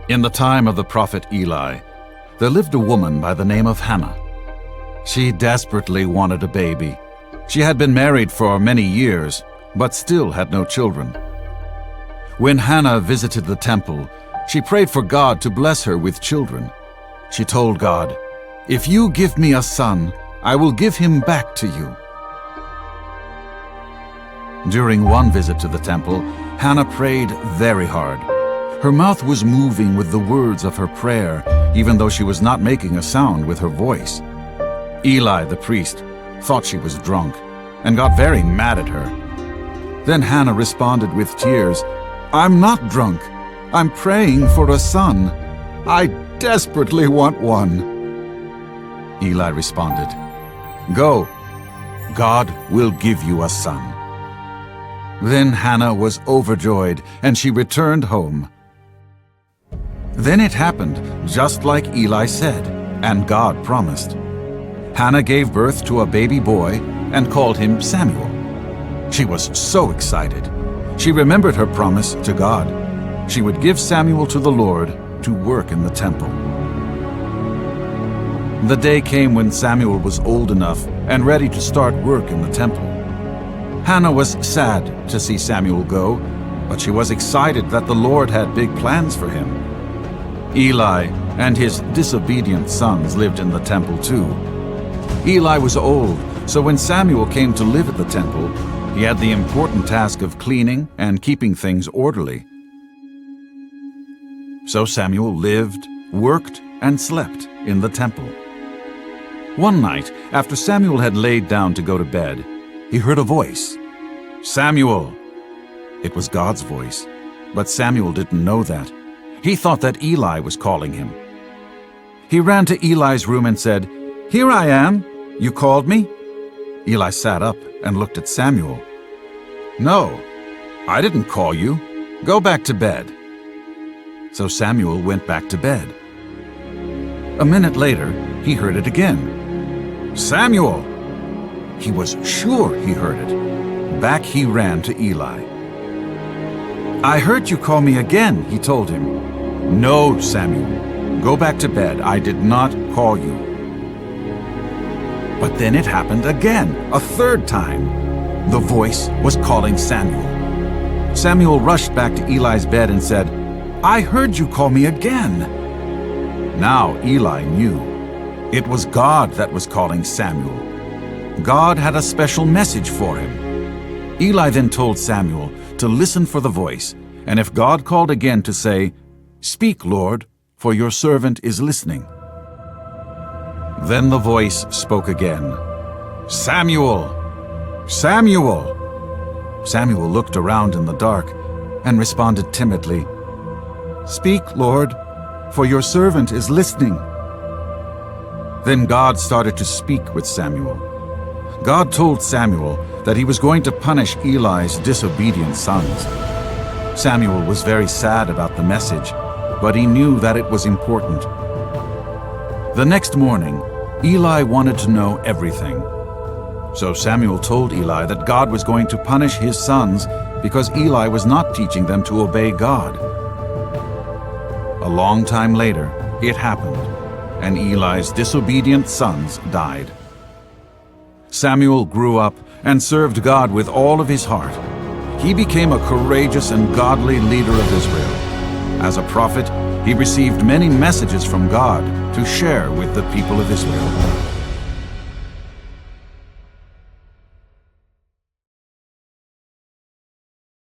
In the time of the prophet Eli, there lived a woman by the name of Hannah. She desperately wanted a baby. She had been married for many years, but still had no children. When Hannah visited the temple, she prayed for God to bless her with children. She told God, "If you give me a son, I will give him back to you." During one visit to the temple, Hannah prayed very hard. Her mouth was moving with the words of her prayer, even though she was not making a sound with her voice. Eli, the priest, thought she was drunk and got very mad at her. Then Hannah responded with tears, "I'm not drunk. I'm praying for a son. I desperately want one." Eli responded, "Go. God will give you a son." Then Hannah was overjoyed, and she returned home. Then it happened just like Eli said, and God promised. Hannah gave birth to a baby boy and called him Samuel. She was so excited. She remembered her promise to God. She would give Samuel to the Lord to work in the temple. The day came when Samuel was old enough and ready to start work in the temple. Hannah was sad to see Samuel go, but she was excited that the Lord had big plans for him. Eli and his disobedient sons lived in the temple too. Eli was old, so when Samuel came to live at the temple, he had the important task of cleaning and keeping things orderly. So Samuel lived, worked, and slept in the temple. One night, after Samuel had laid down to go to bed, he heard a voice. "Samuel!" It was God's voice, but Samuel didn't know that. He thought that Eli was calling him. He ran to Eli's room and said, "Here I am. You called me?" Eli sat up and looked at Samuel. "No, I didn't call you. Go back to bed." So Samuel went back to bed. A minute later, he heard it again. "Samuel!" He was sure he heard it. Back he ran to Eli. "I heard you call me again," he told him. "No, Samuel. Go back to bed. I did not call you." But then it happened again, a third time. The voice was calling Samuel. Samuel rushed back to Eli's bed and said, "I heard you call me again." Now Eli knew. It was God that was calling Samuel. God had a special message for him. Eli then told Samuel to listen for the voice, and if God called again to say, "Speak, Lord, for your servant is listening." Then the voice spoke again, "Samuel! Samuel!" Samuel looked around in the dark and responded timidly, "Speak, Lord, for your servant is listening." Then God started to speak with Samuel. God told Samuel that he was going to punish Eli's disobedient sons. Samuel was very sad about the message, but he knew that it was important. The next morning, Eli wanted to know everything. So Samuel told Eli that God was going to punish his sons because Eli was not teaching them to obey God. A long time later, it happened, and Eli's disobedient sons died. Samuel grew up and served God with all of his heart. He became a courageous and godly leader of Israel. As a prophet, he received many messages from God to share with the people of Israel.